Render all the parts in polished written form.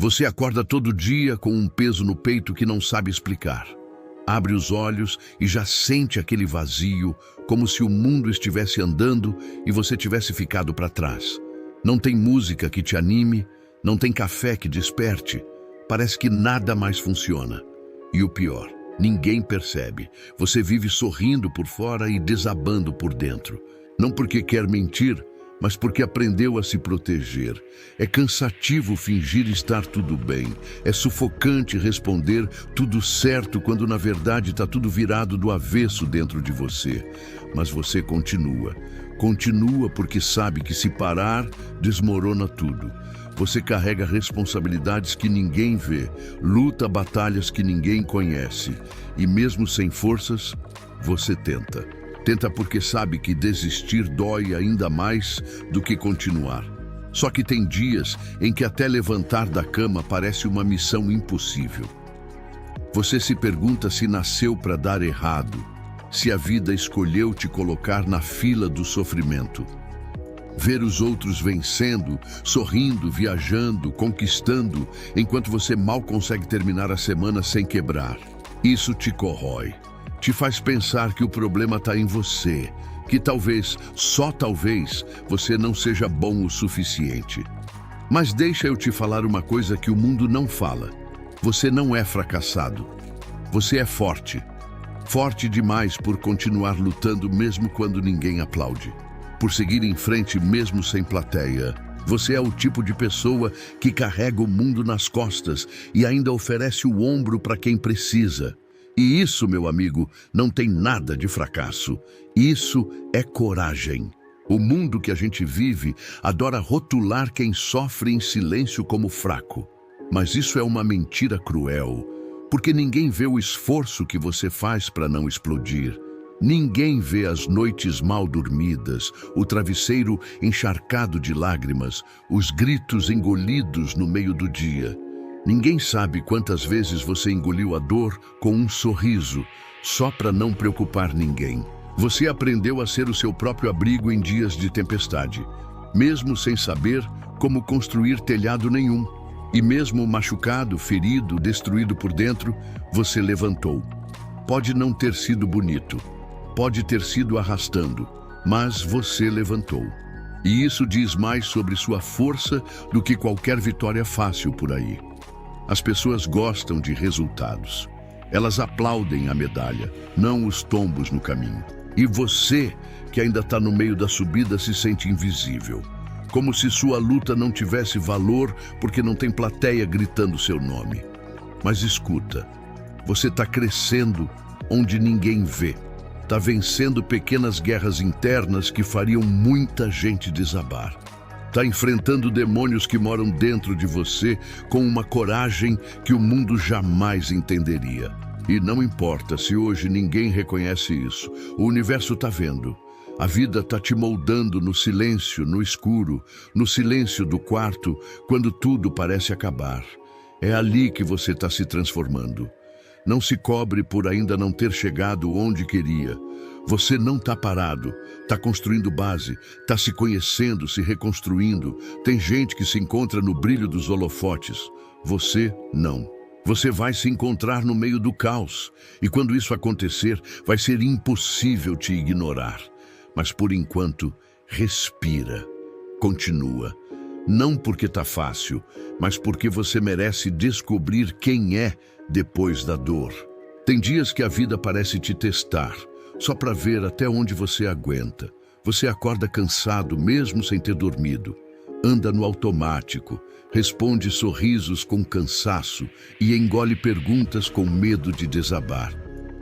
Você acorda todo dia com um peso no peito que não sabe explicar. Abre os olhos e já sente aquele vazio, como se o mundo estivesse andando e você tivesse ficado para trás. Não tem música que te anime, não tem café que desperte. Parece que nada mais funciona. E o pior, ninguém percebe. Você vive sorrindo por fora e desabando por dentro. Não porque quer mentir, mas porque aprendeu a se proteger. É cansativo fingir estar tudo bem. É sufocante responder tudo certo quando na verdade está tudo virado do avesso dentro de você. Mas você continua. Continua porque sabe que se parar, desmorona tudo. Você carrega responsabilidades que ninguém vê, luta batalhas que ninguém conhece. E mesmo sem forças, você tenta. Tenta porque sabe que desistir dói ainda mais do que continuar. Só que tem dias em que até levantar da cama parece uma missão impossível. Você se pergunta se nasceu para dar errado, se a vida escolheu te colocar na fila do sofrimento. Ver os outros vencendo, sorrindo, viajando, conquistando, enquanto você mal consegue terminar a semana sem quebrar. Isso te corrói. Te faz pensar que o problema está em você, que talvez, só talvez, você não seja bom o suficiente. Mas deixa eu te falar uma coisa que o mundo não fala. Você não é fracassado. Você é forte. Forte demais por continuar lutando mesmo quando ninguém aplaude. Por seguir em frente mesmo sem plateia. Você é o tipo de pessoa que carrega o mundo nas costas e ainda oferece o ombro para quem precisa. E isso, meu amigo, não tem nada de fracasso. Isso é coragem. O mundo que a gente vive adora rotular quem sofre em silêncio como fraco. Mas isso é uma mentira cruel, porque ninguém vê o esforço que você faz para não explodir. Ninguém vê as noites mal dormidas, o travesseiro encharcado de lágrimas, os gritos engolidos no meio do dia. Ninguém sabe quantas vezes você engoliu a dor com um sorriso, só para não preocupar ninguém. Você aprendeu a ser o seu próprio abrigo em dias de tempestade, mesmo sem saber como construir telhado nenhum. E mesmo machucado, ferido, destruído por dentro, você levantou. Pode não ter sido bonito, pode ter sido arrastando, mas você levantou. E isso diz mais sobre sua força do que qualquer vitória fácil por aí. As pessoas gostam de resultados. Elas aplaudem a medalha, não os tombos no caminho. E você, que ainda está no meio da subida, se sente invisível. Como se sua luta não tivesse valor porque não tem plateia gritando seu nome. Mas escuta, você está crescendo onde ninguém vê. Está vencendo pequenas guerras internas que fariam muita gente desabar. Está enfrentando demônios que moram dentro de você com uma coragem que o mundo jamais entenderia. E não importa se hoje ninguém reconhece isso, o universo está vendo. A vida está te moldando no silêncio, no escuro, no silêncio do quarto, quando tudo parece acabar. É ali que você está se transformando. Não se cobre por ainda não ter chegado onde queria. Você não está parado, está construindo base, está se conhecendo, se reconstruindo. Tem gente que se encontra no brilho dos holofotes. Você não. Você vai se encontrar no meio do caos. E quando isso acontecer, vai ser impossível te ignorar. Mas por enquanto, respira. Continua. Não porque está fácil, mas porque você merece descobrir quem é depois da dor. Tem dias que a vida parece te testar, só para ver até onde você aguenta. Você acorda cansado mesmo sem ter dormido. Anda no automático, responde sorrisos com cansaço e engole perguntas com medo de desabar.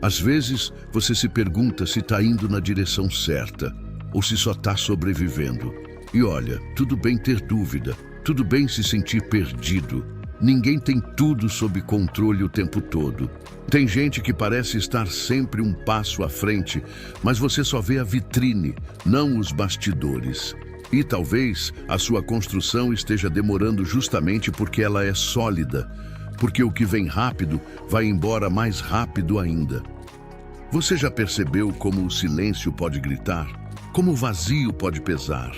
Às vezes, você se pergunta se está indo na direção certa ou se só está sobrevivendo. E olha, tudo bem ter dúvida, tudo bem se sentir perdido. Ninguém tem tudo sob controle o tempo todo. Tem gente que parece estar sempre um passo à frente, mas você só vê a vitrine, não os bastidores. E talvez a sua construção esteja demorando justamente porque ela é sólida, porque o que vem rápido vai embora mais rápido ainda. Você já percebeu como o silêncio pode gritar? Como o vazio pode pesar?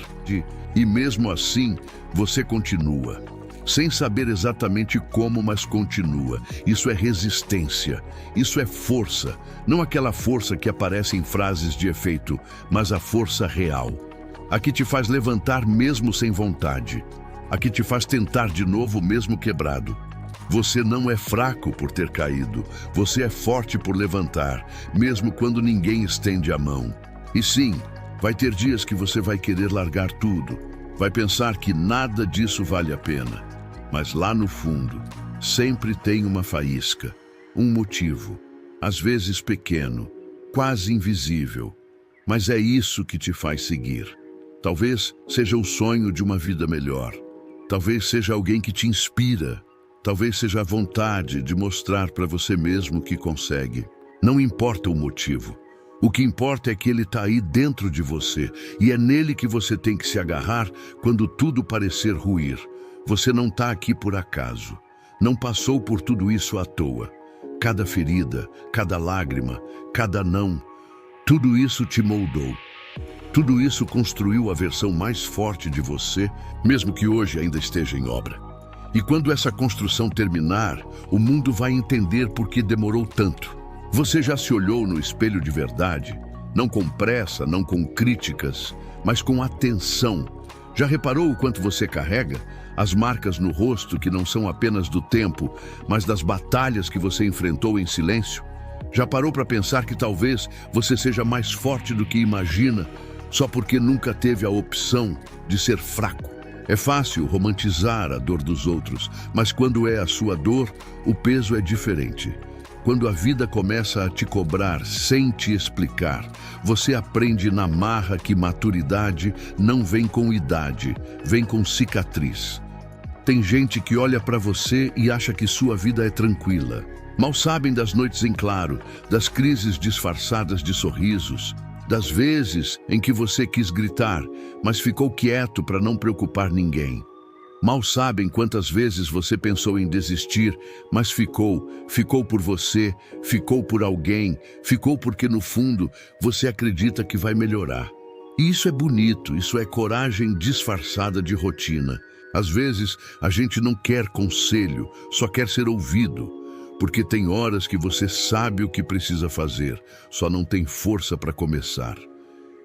E mesmo assim, você continua. sem saber exatamente como, mas continua. Isso é resistência, isso é força, não aquela força que aparece em frases de efeito, mas a força real. A que te faz levantar mesmo sem vontade, a que te faz tentar de novo mesmo quebrado. Você não é fraco por ter caído, você é forte por levantar, mesmo quando ninguém estende a mão. E sim, vai ter dias que você vai querer largar tudo, vai pensar que nada disso vale a pena. Mas lá no fundo, sempre tem uma faísca, um motivo, às vezes pequeno, quase invisível. Mas é isso que te faz seguir. Talvez seja o sonho de uma vida melhor. Talvez seja alguém que te inspira. Talvez seja a vontade de mostrar para você mesmo que consegue. Não importa o motivo. O que importa é que ele está aí dentro de você e é nele que você tem que se agarrar quando tudo parecer ruir. Você não está aqui por acaso. Não passou por tudo isso à toa. Cada ferida, cada lágrima, cada não, tudo isso te moldou. Tudo isso construiu a versão mais forte de você, mesmo que hoje ainda esteja em obra. E quando essa construção terminar, o mundo vai entender por que demorou tanto. Você já se olhou no espelho de verdade? Não com pressa, não com críticas, mas com atenção. Já reparou o quanto você carrega? As marcas no rosto que não são apenas do tempo, mas das batalhas que você enfrentou em silêncio? Já parou para pensar que talvez você seja mais forte do que imagina, só porque nunca teve a opção de ser fraco? É fácil romantizar a dor dos outros, mas quando é a sua dor, o peso é diferente. Quando a vida começa a te cobrar sem te explicar, você aprende na marra que maturidade não vem com idade, vem com cicatriz. Tem gente que olha para você e acha que sua vida é tranquila. Mal sabem das noites em claro, das crises disfarçadas de sorrisos, das vezes em que você quis gritar, mas ficou quieto para não preocupar ninguém. Mal sabem quantas vezes você pensou em desistir, mas ficou por você, ficou por alguém, ficou porque no fundo você acredita que vai melhorar. E isso é bonito, isso é coragem disfarçada de rotina. Às vezes a gente não quer conselho, só quer ser ouvido, porque tem horas que você sabe o que precisa fazer, só não tem força para começar.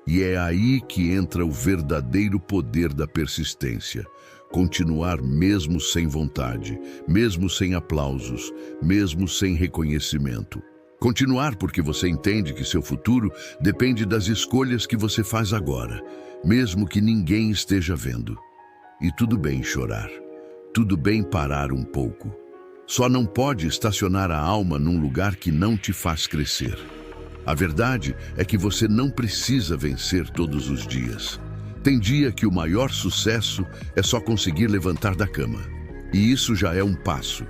E é aí que entra o verdadeiro poder da persistência. Continuar mesmo sem vontade, mesmo sem aplausos, mesmo sem reconhecimento. Continuar porque você entende que seu futuro depende das escolhas que você faz agora, mesmo que ninguém esteja vendo. E tudo bem chorar, tudo bem parar um pouco. Só não pode estacionar a alma num lugar que não te faz crescer. A verdade é que você não precisa vencer todos os dias. Tem dia que o maior sucesso é só conseguir levantar da cama. E isso já é um passo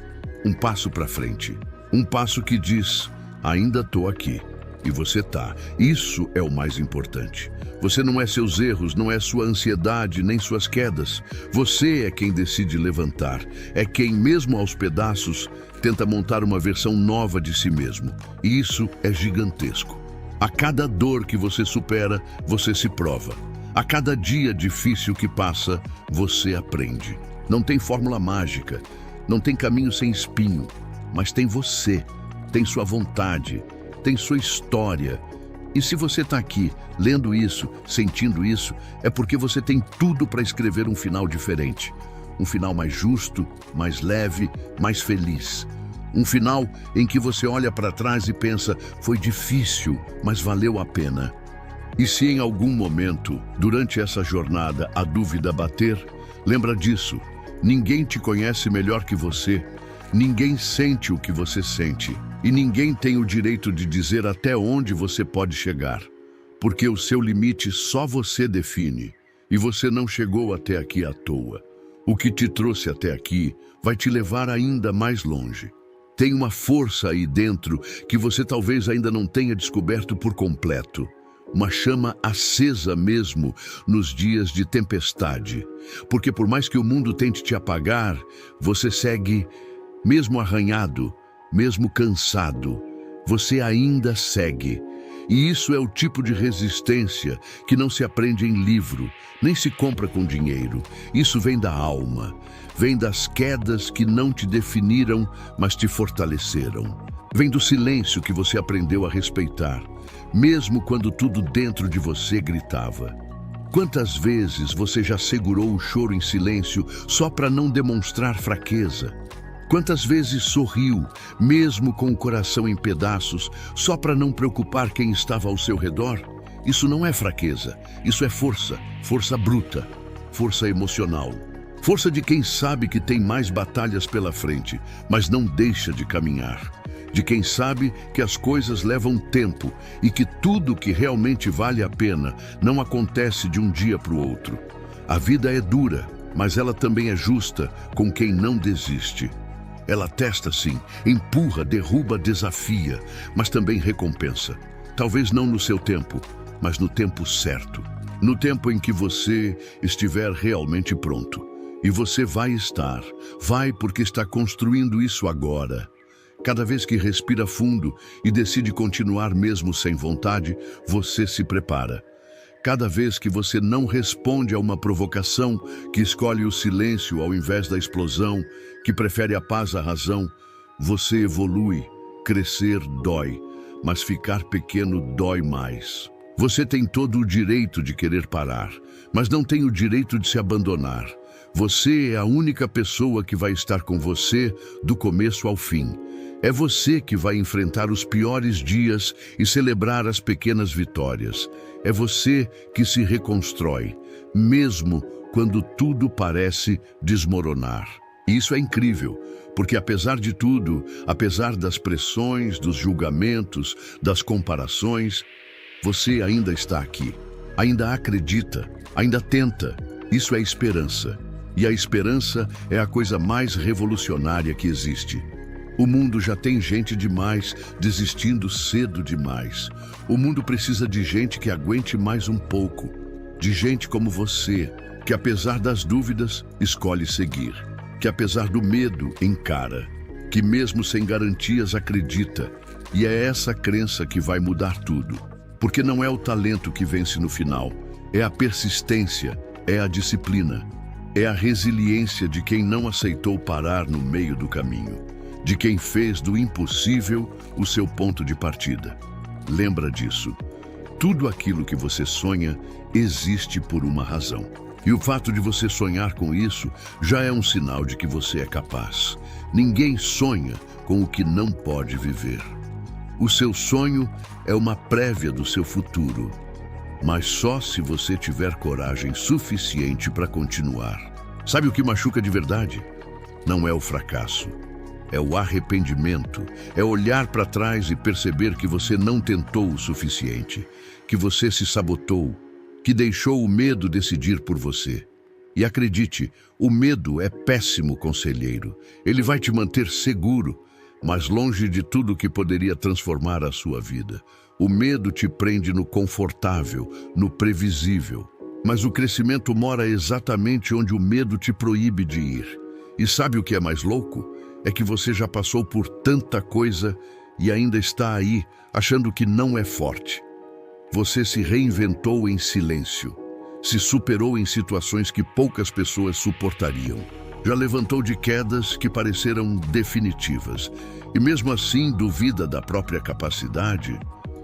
para frente. Um passo que diz, ainda estou aqui. E você tá. Isso é o mais importante. Você não é seus erros, não é sua ansiedade, nem suas quedas. Você é quem decide levantar. É quem, mesmo aos pedaços, tenta montar uma versão nova de si mesmo. E isso é gigantesco. A cada dor que você supera, você se prova. A cada dia difícil que passa, você aprende. Não tem fórmula mágica, não tem caminho sem espinho, mas tem você, tem sua vontade, tem sua história. E se você está aqui, lendo isso, sentindo isso, é porque você tem tudo para escrever um final diferente. Um final mais justo, mais leve, mais feliz. Um final em que você olha para trás e pensa, foi difícil, mas valeu a pena. E se em algum momento, durante essa jornada, a dúvida bater, lembra disso. Ninguém te conhece melhor que você. Ninguém sente o que você sente. E ninguém tem o direito de dizer até onde você pode chegar. Porque o seu limite só você define. E você não chegou até aqui à toa. O que te trouxe até aqui vai te levar ainda mais longe. Tem uma força aí dentro que você talvez ainda não tenha descoberto por completo. Uma chama acesa mesmo nos dias de tempestade. Porque por mais que o mundo tente te apagar, você segue, mesmo arranhado, mesmo cansado, você ainda segue. E isso é o tipo de resistência que não se aprende em livro, nem se compra com dinheiro. Isso vem da alma, vem das quedas que não te definiram, mas te fortaleceram. Vem do silêncio que você aprendeu a respeitar, mesmo quando tudo dentro de você gritava. Quantas vezes você já segurou o choro em silêncio só para não demonstrar fraqueza? Quantas vezes sorriu, mesmo com o coração em pedaços, só para não preocupar quem estava ao seu redor? Isso não é fraqueza, isso é força, força bruta, força emocional. Força de quem sabe que tem mais batalhas pela frente, mas não deixa de caminhar. De quem sabe que as coisas levam tempo e que tudo que realmente vale a pena não acontece de um dia para o outro. A vida é dura, mas ela também é justa com quem não desiste. Ela testa sim, empurra, derruba, desafia, mas também recompensa. Talvez não no seu tempo, mas no tempo certo. No tempo em que você estiver realmente pronto. E você vai estar, vai porque está construindo isso agora. Cada vez que respira fundo e decide continuar mesmo sem vontade, você se prepara. Cada vez que você não responde a uma provocação, que escolhe o silêncio ao invés da explosão, que prefere a paz à razão, você evolui. Crescer dói, mas ficar pequeno dói mais. Você tem todo o direito de querer parar, mas não tem o direito de se abandonar. Você é a única pessoa que vai estar com você do começo ao fim. É você que vai enfrentar os piores dias e celebrar as pequenas vitórias. É você que se reconstrói, mesmo quando tudo parece desmoronar. E isso é incrível, porque apesar de tudo, apesar das pressões, dos julgamentos, das comparações, você ainda está aqui. Ainda acredita, ainda tenta. Isso é esperança. E a esperança é a coisa mais revolucionária que existe. O mundo já tem gente demais desistindo cedo demais. O mundo precisa de gente que aguente mais um pouco. De gente como você, que apesar das dúvidas, escolhe seguir. Que apesar do medo, encara. Que mesmo sem garantias, acredita. E é essa crença que vai mudar tudo. Porque não é o talento que vence no final. É a persistência, é a disciplina. É a resiliência de quem não aceitou parar no meio do caminho. De quem fez do impossível o seu ponto de partida. Lembra disso. Tudo aquilo que você sonha existe por uma razão. E o fato de você sonhar com isso já é um sinal de que você é capaz. Ninguém sonha com o que não pode viver. O seu sonho é uma prévia do seu futuro. Mas só se você tiver coragem suficiente para continuar. Sabe o que machuca de verdade? Não é o fracasso. É o arrependimento, é olhar para trás e perceber que você não tentou o suficiente, que você se sabotou, que deixou o medo decidir por você. E acredite, o medo é péssimo conselheiro. Ele vai te manter seguro, mas longe de tudo que poderia transformar a sua vida. O medo te prende no confortável, no previsível. Mas o crescimento mora exatamente onde o medo te proíbe de ir. E sabe o que é mais louco? É que você já passou por tanta coisa e ainda está aí, achando que não é forte. Você se reinventou em silêncio, se superou em situações que poucas pessoas suportariam. Já levantou de quedas que pareceram definitivas. E mesmo assim duvida da própria capacidade.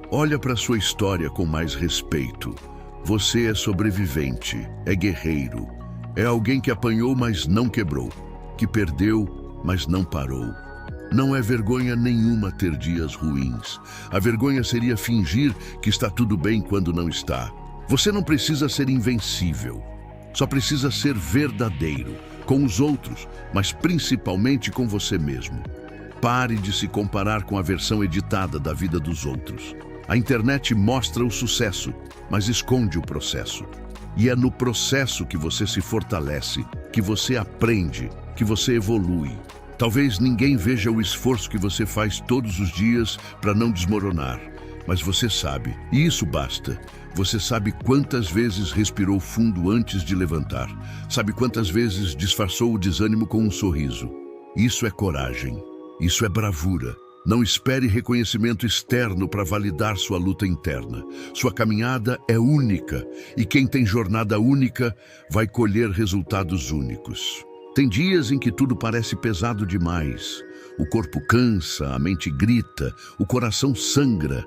Olha para sua história com mais respeito. Você é sobrevivente, é guerreiro. É alguém que apanhou, mas não quebrou. Que perdeu, mas não parou. Não é vergonha nenhuma ter dias ruins. A vergonha seria fingir que está tudo bem quando não está. Você não precisa ser invencível. Só precisa ser verdadeiro, com os outros, mas principalmente com você mesmo. Pare de se comparar com a versão editada da vida dos outros. A internet mostra o sucesso, mas esconde o processo. E é no processo que você se fortalece, que você aprende, que você evolui. Talvez ninguém veja o esforço que você faz todos os dias para não desmoronar, mas você sabe, e isso basta. Você sabe quantas vezes respirou fundo antes de levantar, sabe quantas vezes disfarçou o desânimo com um sorriso. Isso é coragem, isso é bravura. Não espere reconhecimento externo para validar sua luta interna. Sua caminhada é única e quem tem jornada única vai colher resultados únicos. Tem dias em que tudo parece pesado demais. O corpo cansa, a mente grita, o coração sangra,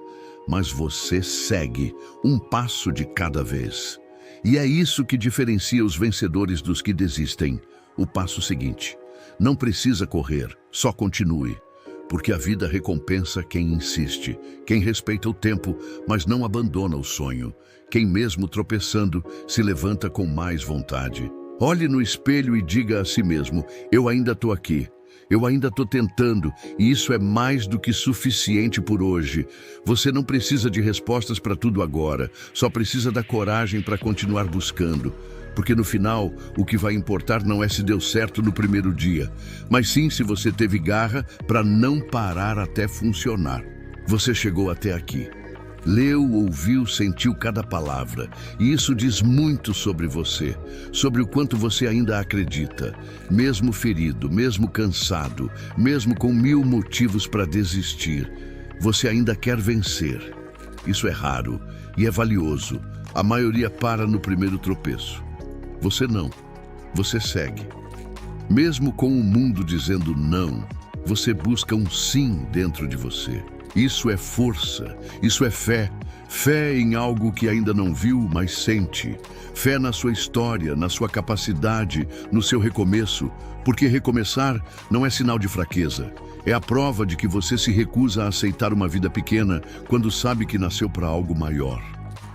mas você segue um passo de cada vez. E é isso que diferencia os vencedores dos que desistem. O passo seguinte: não precisa correr, só continue. Porque a vida recompensa quem insiste, quem respeita o tempo, mas não abandona o sonho, quem mesmo tropeçando se levanta com mais vontade. Olhe no espelho e diga a si mesmo: eu ainda estou aqui, eu ainda estou tentando, e isso é mais do que suficiente por hoje. Você não precisa de respostas para tudo agora, só precisa da coragem para continuar buscando. Porque no final, o que vai importar não é se deu certo no primeiro dia, mas sim se você teve garra para não parar até funcionar. Você chegou até aqui. Leu, ouviu, sentiu cada palavra, e isso diz muito sobre você, sobre o quanto você ainda acredita. Mesmo ferido, mesmo cansado, mesmo com 1000 motivos para desistir, você ainda quer vencer. Isso é raro e é valioso. A maioria para no primeiro tropeço. Você não. Você segue. Mesmo com o mundo dizendo não, você busca um sim dentro de você. Isso é força, isso é fé. Fé em algo que ainda não viu, mas sente. Fé na sua história, na sua capacidade, no seu recomeço. Porque recomeçar não é sinal de fraqueza. É a prova de que você se recusa a aceitar uma vida pequena quando sabe que nasceu para algo maior.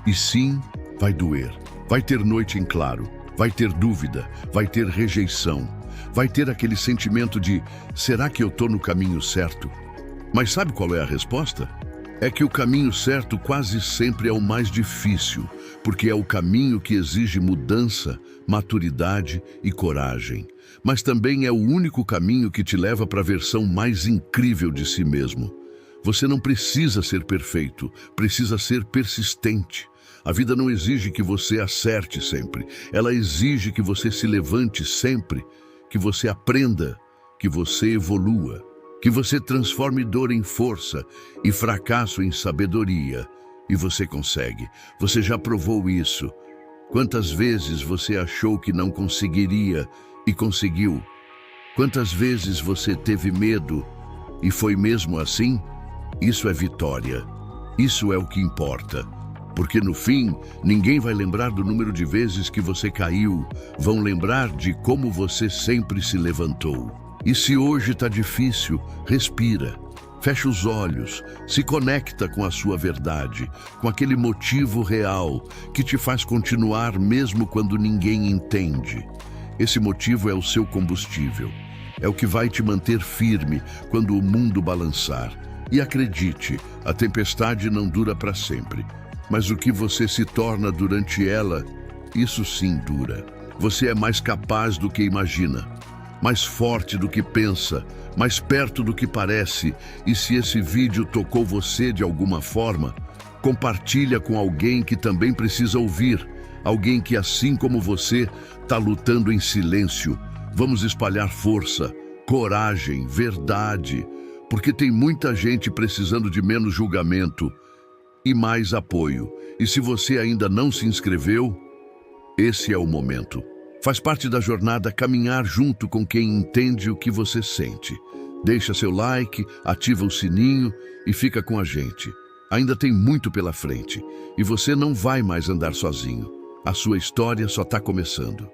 E sim, vai doer. Vai ter noite em claro. Vai ter dúvida, vai ter rejeição, vai ter aquele sentimento de: será que eu estou no caminho certo? Mas sabe qual é a resposta? É que o caminho certo quase sempre é o mais difícil, porque é o caminho que exige mudança, maturidade e coragem. Mas também é o único caminho que te leva para a versão mais incrível de si mesmo. Você não precisa ser perfeito, precisa ser persistente. A vida não exige que você acerte sempre. Ela exige que você se levante sempre, que você aprenda, que você evolua, que você transforme dor em força e fracasso em sabedoria. E você consegue. Você já provou isso. Quantas vezes você achou que não conseguiria e conseguiu? Quantas vezes você teve medo e foi mesmo assim? Isso é vitória. Isso é o que importa. Porque no fim, ninguém vai lembrar do número de vezes que você caiu, vão lembrar de como você sempre se levantou. E se hoje está difícil, respira, fecha os olhos, se conecta com a sua verdade, com aquele motivo real que te faz continuar mesmo quando ninguém entende. Esse motivo é o seu combustível, é o que vai te manter firme quando o mundo balançar. E acredite, a tempestade não dura para sempre. Mas o que você se torna durante ela, isso sim dura. Você é mais capaz do que imagina, mais forte do que pensa, mais perto do que parece. E se esse vídeo tocou você de alguma forma, compartilha com alguém que também precisa ouvir, alguém que, assim como você, está lutando em silêncio. Vamos espalhar força, coragem, verdade, porque tem muita gente precisando de menos julgamento e mais apoio. E se você ainda não se inscreveu, esse é o momento. Faz parte da jornada caminhar junto com quem entende o que você sente. Deixa seu like, ativa o sininho e fica com a gente. Ainda tem muito pela frente e você não vai mais andar sozinho. A sua história só está começando.